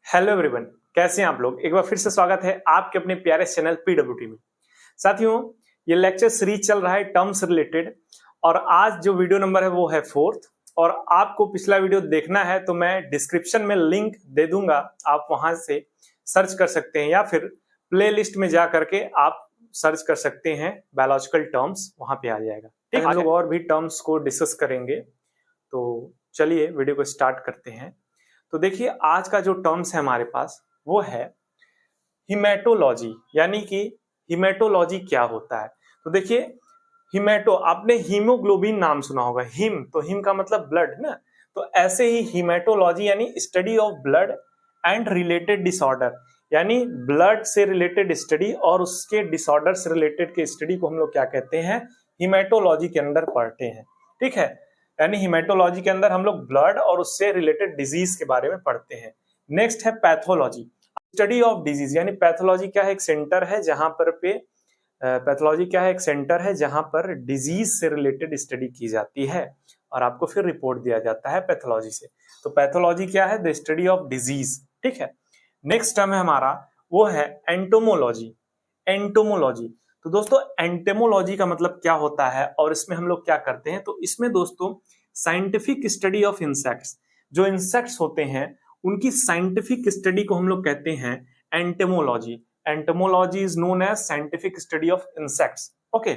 Hello everyone, कैसे हैं आप लोग। एक बार फिर से स्वागत है आपके अपने प्यारे चैनल पीडब्ल्यूटी में। साथियों, ये लेक्चर सीरीज चल रहा है टर्म्स रिलेटेड और आज जो वीडियो नंबर है वो है 4th। और आपको पिछला वीडियो देखना है तो मैं डिस्क्रिप्शन में लिंक दे दूंगा, आप वहां से सर्च कर सकते हैं या फिर प्ले लिस्ट में जा करके आप सर्च कर सकते हैं बायोलॉजिकल टर्म्स, वहां पे आ जाएगा। ठीक है, हम लोग और भी टर्म्स को डिस्कस करेंगे, तो चलिए वीडियो को स्टार्ट करते हैं। तो देखिए, आज का जो टर्म्स है हमारे पास वो है हिमेटोलॉजी, यानी कि हिमेटोलॉजी क्या होता है। तो देखिए, हिमेटो, आपने हीमोग्लोबिन नाम सुना होगा। हिम तो हिम का मतलब ब्लड ना, तो ऐसे ही हिमेटोलॉजी यानी study of blood and related disorder, यानी ब्लड से रिलेटेड स्टडी और उसके डिसऑर्डर से रिलेटेड के स्टडी को हम लोग क्या कहते हैं, हिमेटोलॉजी के अंदर पढ़ते हैं। ठीक है, यानी हिमेटोलॉजी के अंदर हम लोग ब्लड और उससे रिलेटेड डिजीज के बारे में पढ़ते हैं। नेक्स्ट है पैथोलॉजी, स्टडी ऑफ डिजीज, यानी पैथोलॉजी क्या है, एक सेंटर है जहां पर पैथोलॉजी क्या है, एक सेंटर है जहां पर डिजीज से रिलेटेड स्टडी की जाती है और आपको फिर रिपोर्ट दिया जाता है पैथोलॉजी से। तो पैथोलॉजी क्या है, द स्टडी ऑफ डिजीज। ठीक है, नेक्स्ट टर्म है हमारा वो है एंटोमोलॉजी। एंटोमोलॉजी, तो दोस्तों एंटेमोलॉजी का मतलब क्या होता है और इसमें हम लोग क्या करते हैं, तो इसमें दोस्तों साइंटिफिक स्टडी ऑफ इंसेक्ट्स, जो इंसेक्ट्स होते हैं उनकी साइंटिफिक स्टडी को हम लोग कहते हैं entomology. Entomology is known as scientific study of insects. Okay,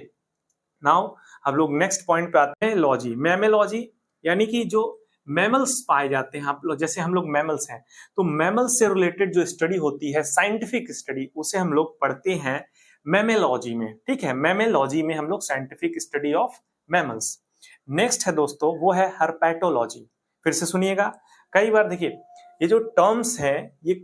now हम लोग नेक्स्ट पॉइंट पे आते हैं, लॉजी, मैमोलॉजी, यानी कि जो मैमल्स पाए जाते हैं, आप लोग जैसे हम लोग मैमल्स हैं, तो मैमल्स से रिलेटेड जो स्टडी होती है, साइंटिफिक स्टडी, उसे हम लोग पढ़ते हैं मैमोलॉजी में। ठीक है, मैमोलॉजी में हम लोग scientific study of mammals. Next है दोस्तों वो है हर्पेटोलॉजी। फिर से सुनिएगा, कई बार देखिए ये जो टर्म्स हैं ये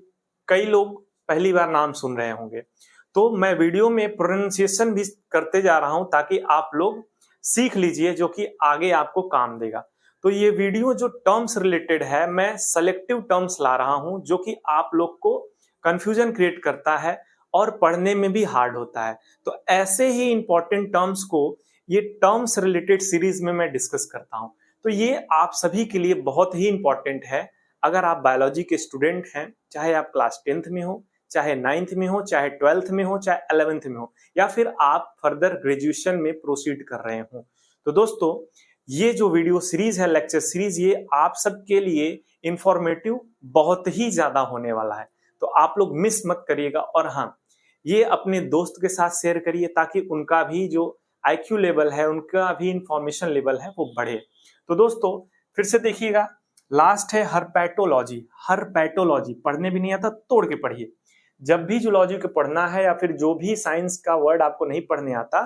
कई लोग पहली बार नाम सुन रहे होंगे, तो मैं वीडियो में प्रोनाउंसिएशन भी करते जा रहा हूं ताकि आप लोग सीख लीजिए, जो कि आगे आपको काम देगा। तो ये वीडियो जो टर्म्स रिलेटेड है, मैं सेलेक्टिव टर्म्स ला रहा हूं जो कि आप लोग को कंफ्यूजन क्रिएट करता है और पढ़ने में भी हार्ड होता है। तो ऐसे ही इंपॉर्टेंट टर्म्स को ये टर्म्स रिलेटेड सीरीज में मैं डिस्कस करता हूं। तो ये आप सभी के लिए बहुत ही इंपॉर्टेंट है। अगर आप बायोलॉजी के स्टूडेंट हैं, चाहे आप क्लास 10th में हो, चाहे 9th में हो, चाहे 12th में हो, चाहे 11th में हो, या फिर आप फर्दर ग्रेजुएशन में प्रोसीड कर रहे हो, तो दोस्तों ये जो वीडियो सीरीज है, लेक्चर सीरीज, ये आप सबके लिए इंफॉर्मेटिव बहुत ही ज्यादा होने वाला है। तो आप लोग मिस मत करिएगा और हाँ, ये अपने दोस्त के साथ शेयर करिए ताकि उनका भी जो IQ लेवल है, उनका भी इंफॉर्मेशन लेवल है वो बढ़े। तो दोस्तों फिर से देखिएगा, लास्ट है हर्पेटोलॉजी। हर्पेटोलॉजी पढ़ने भी नहीं आता, तोड़ के पढ़िए। जब भी जूलॉजी को पढ़ना है या फिर जो भी साइंस का वर्ड आपको नहीं पढ़ने आता,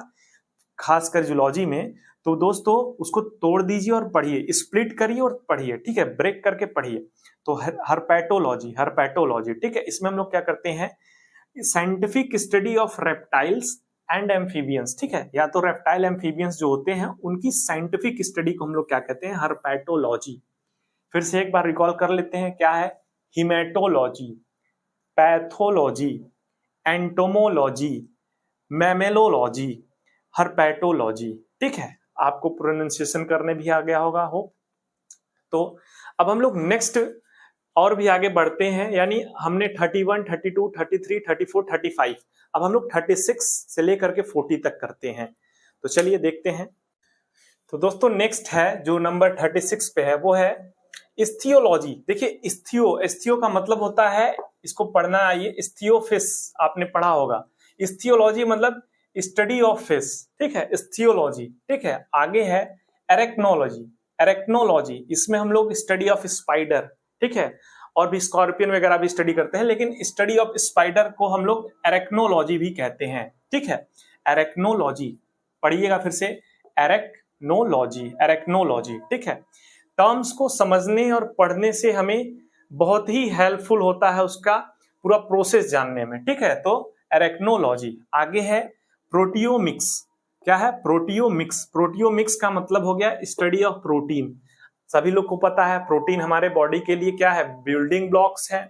खासकर जूलॉजी में, तो दोस्तों उसको तोड़ दीजिए और पढ़िए, स्प्लिट करिए और पढ़िए। ठीक है, ब्रेक करके पढ़िए। तो हर्पेटोलॉजी, हर्पेटोलॉजी, ठीक है, इसमें हम लोग क्या करते हैं, scientific study of reptiles and amphibians. ठीक है, या तो रेप्टाइल एम्फीबियंस जो होते हैं उनकी साइंटिफिक स्टडी को हम लोग क्या कहते हैं, हर्पेटोलॉजी। फिर से एक बार रिकॉल कर लेते हैं, क्या है, हिमेटोलॉजी, पैथोलॉजी, एंटोमोलॉजी, मैमेलोलॉजी, हर्पेटोलॉजी। ठीक है, आपको प्रोनाउंसिएशन करने भी आ गया होगा हो। तो अब हम लोग नेक्स्ट और भी आगे बढ़ते हैं, यानी हमने 31, 32, 33, 34, 35, अब हम लोग 36 से लेकर के 40 तक करते हैं। तो चलिए देखते हैं। तो दोस्तों नेक्स्ट है जो नंबर 36 पे है वो है इस्थियोलॉजी। देखिए, इस्थियो का मतलब होता है, इसको पढ़ना आइए, इस्थियोफिस, आपने पढ़ा होगा। इस्थियोलॉजी मतलब स्टडी ऑफ फिश। ठीक है, इस्थियोलॉजी। ठीक है, आगे है एरेक्नोलॉजी। एरेक्नोलॉजी, इसमें हम लोग स्टडी ऑफ स्पाइडर, ठीक है, और भी स्कॉर्पियन वगैरह भी स्टडी करते हैं, लेकिन स्टडी ऑफ स्पाइडर को हम लोग एरेक्नोलॉजी भी कहते हैं। ठीक है, एरेक्नोलॉजी पढ़िएगा फिर से, एरेक्नोलॉजी, एरेक्नोलॉजी। ठीक है, टर्म्स को समझने और पढ़ने से हमें बहुत ही हेल्पफुल होता है उसका पूरा प्रोसेस जानने में। ठीक है, तो एरेक्नोलॉजी। आगे है प्रोटियोमिक्स। क्या है, प्रोटियोमिक्स। प्रोटियोमिक्स का मतलब हो गया स्टडी ऑफ प्रोटीन। सभी लोग को पता है प्रोटीन हमारे बॉडी के लिए क्या है, बिल्डिंग ब्लॉक्स है।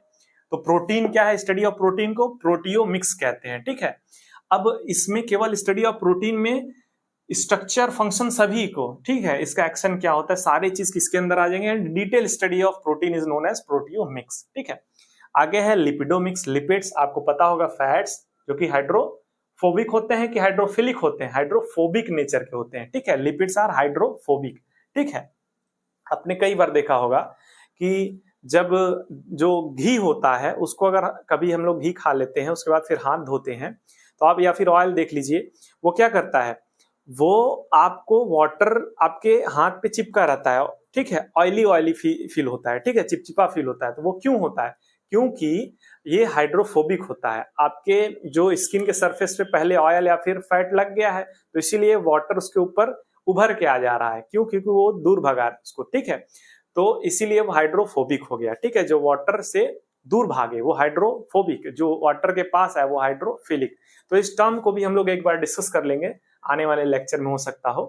तो प्रोटीन क्या है, स्टडी ऑफ प्रोटीन को प्रोटियोमिक्स कहते हैं। ठीक है, अब इसमें केवल स्टडी ऑफ प्रोटीन में स्ट्रक्चर, फंक्शन सभी को, ठीक है, इसका एक्शन क्या होता है, सारी चीज किसके अंदर आ जाएंगे। Detail study of protein is known as proteomics. ठीक है, आगे है लिपिडोमिक्स, लिपिड्स आपको पता होगा फैट्स जो कि हाइड्रोफोबिक होते हैं कि हाइड्रोफिलिक होते हैं, हाइड्रोफोबिक नेचर के होते हैं, ठीक है, लिपिड्स आर हाइड्रोफोबिक, ठीक है। आपने कई बार देखा होगा कि जब जो घी होता है उसको अगर कभी हम लोग घी खा लेते हैं उसके बाद फिर हाथ धोते हैं तो आप, या फिर ऑयल देख लीजिए, वो क्या करता है, वो आपको वाटर आपके हाथ पे चिपका रहता है, ठीक है, ऑयली ऑयली फील होता है, ठीक है, चिपचिपा फील होता है। तो वो क्यों होता है? क्योंकि ये हाइड्रोफोबिक होता है, आपके जो स्किन के सरफेस पे पहले ऑयल या फिर फैट लग गया है तो इसीलिए वाटर उसके ऊपर उभर के आ जा रहा है। क्यों? क्योंकि वो दूर भगा है उसको, ठीक है, तो इसीलिए वो हाइड्रोफोबिक हो गया, ठीक है। जो वाटर से दूर भागे वो हाइड्रोफोबिक, जो वाटर के पास है वो हाइड्रोफिलिक। तो इस टर्म को भी हम लोग एक बार डिस्कस कर लेंगे आने वाले लेक्चर में, हो सकता हो।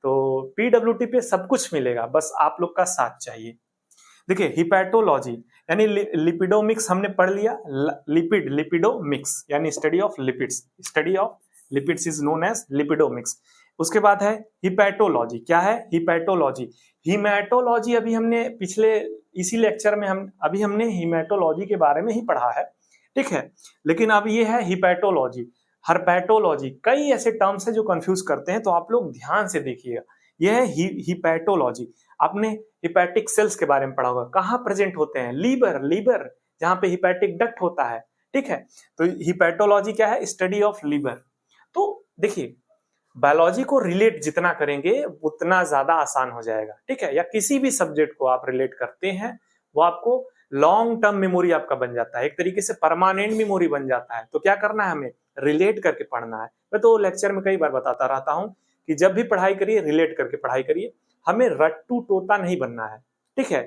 तो पीडब्ल्यूटी पे सब कुछ मिलेगा, बस आप लोग का साथ चाहिए। देखिए हिपैटोलॉजी यानी लिपिडोमिक्स हमने पढ़ लिया, लिपिडोमिक्स यानी study of lipids is known as lipidomics. उसके बाद है हिपैटोलॉजी। क्या है? हिपैटोलॉजी। हीमेटोलॉजी अभी हमने पिछले इसी लेक्चर में हमने हीमेटोलॉजी के बारे में ही पढ़ा है, ठीक है, लेकिन अब ये है हिपैटोलॉजी, हर्पैटोलॉजी। कई ऐसे टर्म्स हैं जो कंफ्यूज करते हैं, तो आप लोग ध्यान से देखिएगा। यह है हिपैटोलॉजी। आपने हिपैटिक सेल्स के बारे में पढ़ा होगा, कहाँ प्रेजेंट होते हैं? लीवर जहां पे हिपैटिक डक्ट होता है, ठीक है। तो हिपैटोलॉजी क्या है? Study of liver. तो देखिए बायोलॉजी को रिलेट जितना करेंगे उतना ज्यादा आसान हो जाएगा, ठीक है, या किसी भी सब्जेक्ट को आप रिलेट करते हैं वो आपको लॉन्ग टर्म मेमोरी आपका बन जाता है, एक तरीके से परमानेंट मेमोरी बन जाता है। तो क्या करना है? हमें रिलेट करके पढ़ना है। मैं तो लेक्चर में कई बार बताता रहता हूं कि जब भी पढ़ाई करिए रिलेट करके पढ़ाई करिए, हमें रट्टू तोता नहीं बनना है, ठीक है,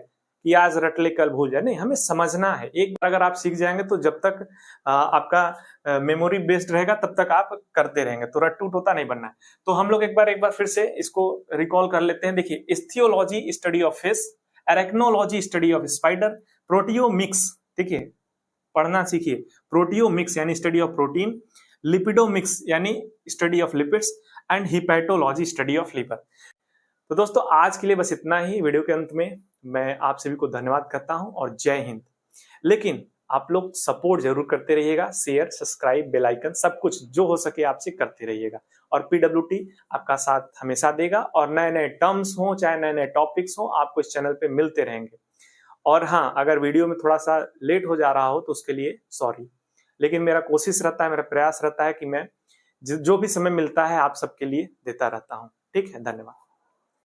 कि आज रट ले कल भूल जाए, नहीं, हमें समझना है। एक बार अगर आप सीख जाएंगे तो जब तक आपका मेमोरी बेस्ड रहेगा तब तक आप करते रहेंगे, तो रट्टू तोता नहीं बनना है। तो हम लोग एक बार फिर से इसको रिकॉल कर लेते हैं। देखिए ichthyology study of fish, arachnology study of spider, proteomics, देखिए पढ़ना सीखिए, प्रोटियोमिक्स यानी स्टडी ऑफ प्रोटीन, लिपिडोमिक्स यानी study of lipids, and हिपैटोलॉजी study of liver. तो दोस्तों आज के लिए बस इतना ही। वीडियो के अंत में मैं आप सभी को धन्यवाद करता हूं और जय हिंद। लेकिन आप लोग सपोर्ट जरूर करते रहिएगा, शेयर, सब्सक्राइब, बेल आइकन, सब कुछ जो हो सके आपसे करते रहिएगा। और पीडब्ल्यूटी आपका साथ हमेशा देगा, और नए नए टर्म्स हो चाहे नए नए टॉपिक्स हो आपको इस चैनल पे मिलते रहेंगे। और हाँ, अगर वीडियो में थोड़ा सा लेट हो जा रहा हो तो उसके लिए सॉरी, लेकिन मेरा कोशिश रहता है, मेरा प्रयास रहता है कि मैं जो भी समय मिलता है आप सबके लिए देता रहता हूँ। ठीक है, धन्यवाद।